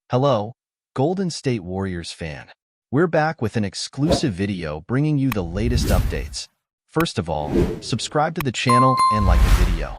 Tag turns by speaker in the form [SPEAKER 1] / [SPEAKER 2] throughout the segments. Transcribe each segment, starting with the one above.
[SPEAKER 1] Hello, Golden State Warriors fan. We're back with an exclusive video bringing you the latest updates. First of all, subscribe to the channel and like the video.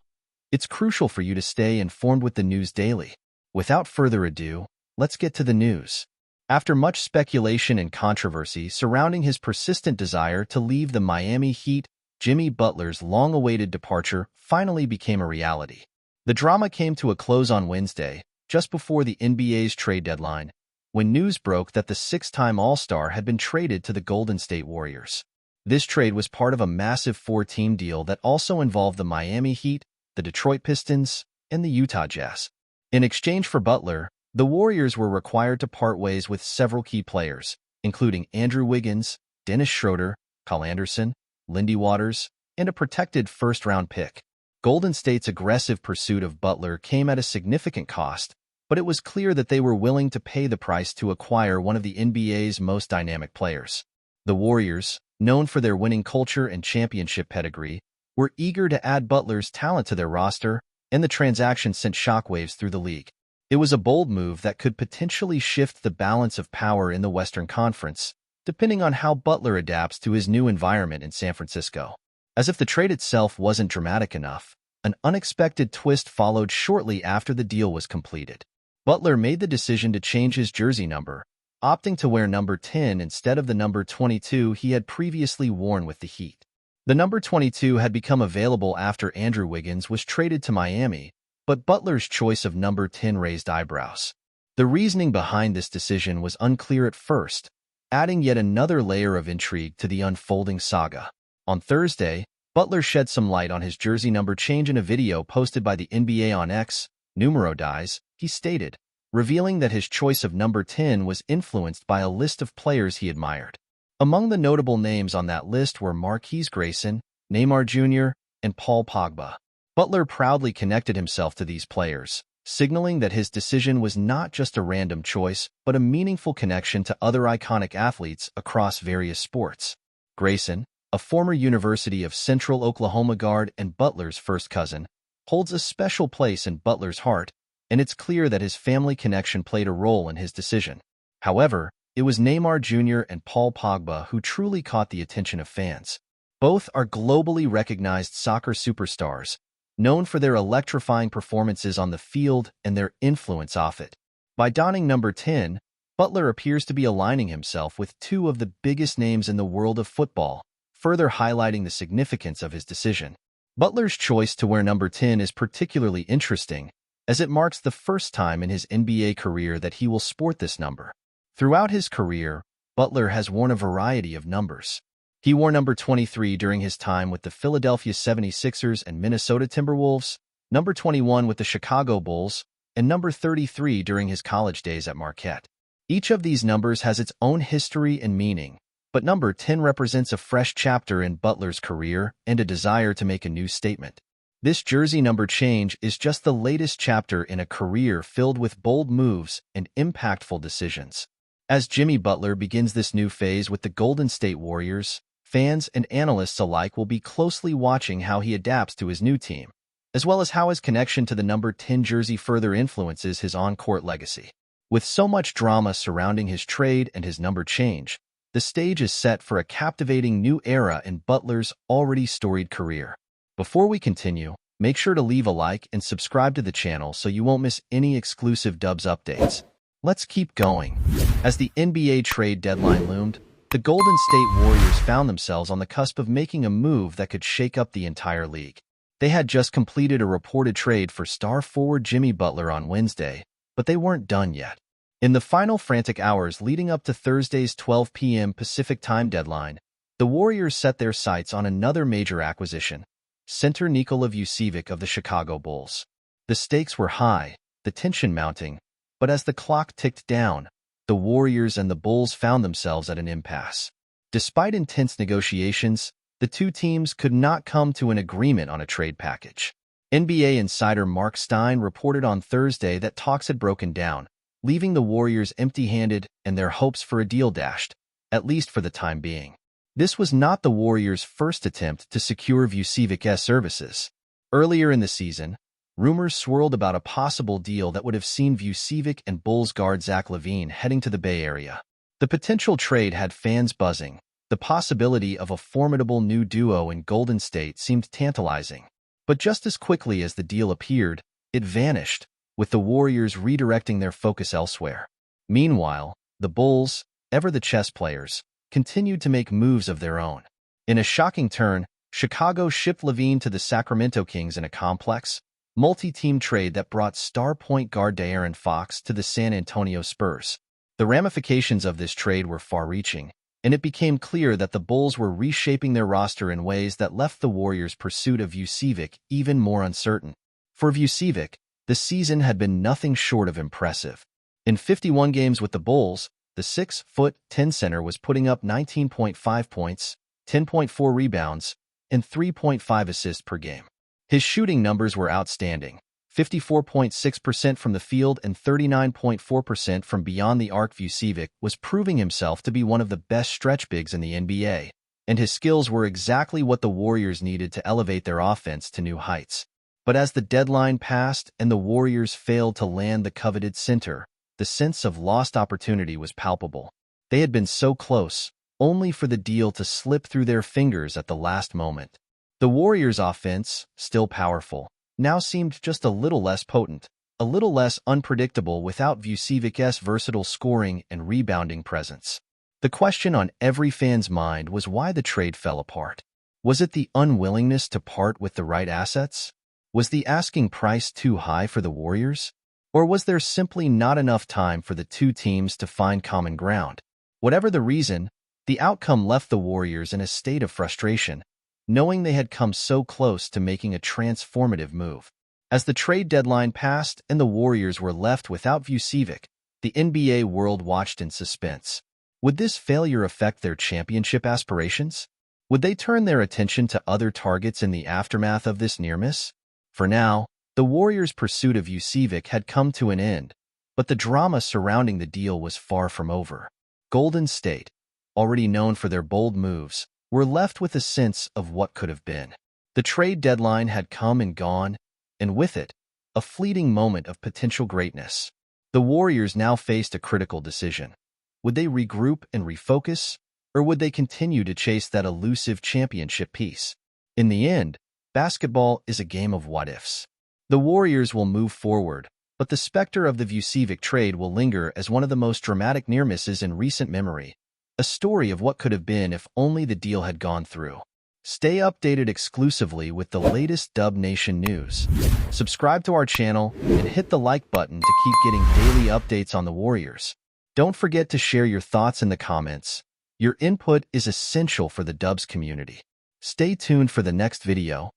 [SPEAKER 1] It's crucial for you to stay informed with the news daily. Without further ado, let's get to the news. After much speculation and controversy surrounding his persistent desire to leave the Miami Heat, Jimmy Butler's long-awaited departure finally became a reality. The drama came to a close on Wednesday, just before the NBA's trade deadline, when news broke that the six-time All-Star had been traded to the Golden State Warriors. This trade was part of a massive four-team deal that also involved the Miami Heat, the Detroit Pistons, and the Utah Jazz. In exchange for Butler, the Warriors were required to part ways with several key players, including Andrew Wiggins, Dennis Schroeder, Kyle Anderson, Lindy Waters, and a protected first-round pick. Golden State's aggressive pursuit of Butler came at a significant cost, but it was clear that they were willing to pay the price to acquire one of the NBA's most dynamic players. The Warriors, known for their winning culture and championship pedigree, were eager to add Butler's talent to their roster, and the transaction sent shockwaves through the league. It was a bold move that could potentially shift the balance of power in the Western Conference, depending on how Butler adapts to his new environment in San Francisco. As if the trade itself wasn't dramatic enough, an unexpected twist followed shortly after the deal was completed. Butler made the decision to change his jersey number, opting to wear number 10 instead of the number 22 he had previously worn with the Heat. The number 22 had become available after Andrew Wiggins was traded to Miami, but Butler's choice of number 10 raised eyebrows. The reasoning behind this decision was unclear at first, adding yet another layer of intrigue to the unfolding saga. On Thursday, Butler shed some light on his jersey number change in a video posted by the NBA on X, Numero Dies, he stated, revealing that his choice of number 10 was influenced by a list of players he admired. Among the notable names on that list were Marquise Grayson, Neymar Jr., and Paul Pogba. Butler proudly connected himself to these players, signaling that his decision was not just a random choice, but a meaningful connection to other iconic athletes across various sports. Grayson, a former University of Central Oklahoma guard and Butler's first cousin, holds a special place in Butler's heart, and it's clear that his family connection played a role in his decision. However, it was Neymar Jr. and Paul Pogba who truly caught the attention of fans. Both are globally recognized soccer superstars, known for their electrifying performances on the field and their influence off it. By donning number 10, Butler appears to be aligning himself with two of the biggest names in the world of football, further highlighting the significance of his decision. Butler's choice to wear number 10 is particularly interesting, as it marks the first time in his NBA career that he will sport this number. Throughout his career, Butler has worn a variety of numbers. He wore number 23 during his time with the Philadelphia 76ers and Minnesota Timberwolves, number 21 with the Chicago Bulls, and number 33 during his college days at Marquette. Each of these numbers has its own history and meaning, but number 10 represents a fresh chapter in Butler's career and a desire to make a new statement. This jersey number change is just the latest chapter in a career filled with bold moves and impactful decisions. As Jimmy Butler begins this new phase with the Golden State Warriors, fans and analysts alike will be closely watching how he adapts to his new team, as well as how his connection to the number 10 jersey further influences his on-court legacy. With so much drama surrounding his trade and his number change, the stage is set for a captivating new era in Butler's already storied career. Before we continue, make sure to leave a like and subscribe to the channel so you won't miss any exclusive Dubs updates. Let's keep going. As the NBA trade deadline loomed, the Golden State Warriors found themselves on the cusp of making a move that could shake up the entire league. They had just completed a reported trade for star forward Jimmy Butler on Wednesday, but they weren't done yet. In the final frantic hours leading up to Thursday's 12 p.m. Pacific Time deadline, the Warriors set their sights on another major acquisition, center Nikola Vucevic of the Chicago Bulls. The stakes were high, the tension mounting, but as the clock ticked down, the Warriors and the Bulls found themselves at an impasse. Despite intense negotiations, the two teams could not come to an agreement on a trade package. NBA insider Mark Stein reported on Thursday that talks had broken down, leaving the Warriors empty-handed and their hopes for a deal dashed, at least for the time being. This was not the Warriors' first attempt to secure Vucevic's services. Earlier in the season, rumors swirled about a possible deal that would have seen Vucevic and Bulls guard Zach LaVine heading to the Bay Area. The potential trade had fans buzzing. The possibility of a formidable new duo in Golden State seemed tantalizing. But just as quickly as the deal appeared, it vanished, with the Warriors redirecting their focus elsewhere. Meanwhile, the Bulls, ever the chess players, continued to make moves of their own. In a shocking turn, Chicago shipped LaVine to the Sacramento Kings in a complex, multi-team trade that brought star point guard De'Aaron Fox to the San Antonio Spurs. The ramifications of this trade were far-reaching, and it became clear that the Bulls were reshaping their roster in ways that left the Warriors' pursuit of Vucevic even more uncertain. For Vucevic, the season had been nothing short of impressive. In 51 games with the Bulls, the 6'10" center was putting up 19.5 points, 10.4 rebounds, and 3.5 assists per game. His shooting numbers were outstanding, 54.6% from the field and 39.4% from beyond the arc. Vucevic was proving himself to be one of the best stretch bigs in the NBA, and his skills were exactly what the Warriors needed to elevate their offense to new heights. But as the deadline passed and the Warriors failed to land the coveted center, the sense of lost opportunity was palpable. They had been so close, only for the deal to slip through their fingers at the last moment. The Warriors' offense, still powerful, now seemed just a little less potent, a little less unpredictable without Vucevic's versatile scoring and rebounding presence. The question on every fan's mind was why the trade fell apart. Was it the unwillingness to part with the right assets? Was the asking price too high for the Warriors? Or was there simply not enough time for the two teams to find common ground? Whatever the reason, the outcome left the Warriors in a state of frustration, knowing they had come so close to making a transformative move. As the trade deadline passed and the Warriors were left without Vucevic, the NBA world watched in suspense. Would this failure affect their championship aspirations? Would they turn their attention to other targets in the aftermath of this near miss? For now, the Warriors' pursuit of Vucevic had come to an end, but the drama surrounding the deal was far from over. Golden State, already known for their bold moves, were left with a sense of what could have been. The trade deadline had come and gone, and with it, a fleeting moment of potential greatness. The Warriors now faced a critical decision. Would they regroup and refocus, or would they continue to chase that elusive championship piece? In the end, basketball is a game of what-ifs. The Warriors will move forward, but the specter of the Vucevic trade will linger as one of the most dramatic near-misses in recent memory, a story of what could have been if only the deal had gone through. Stay updated exclusively with the latest Dub Nation news. Subscribe to our channel and hit the like button to keep getting daily updates on the Warriors. Don't forget to share your thoughts in the comments. Your input is essential for the Dubs community. Stay tuned for the next video,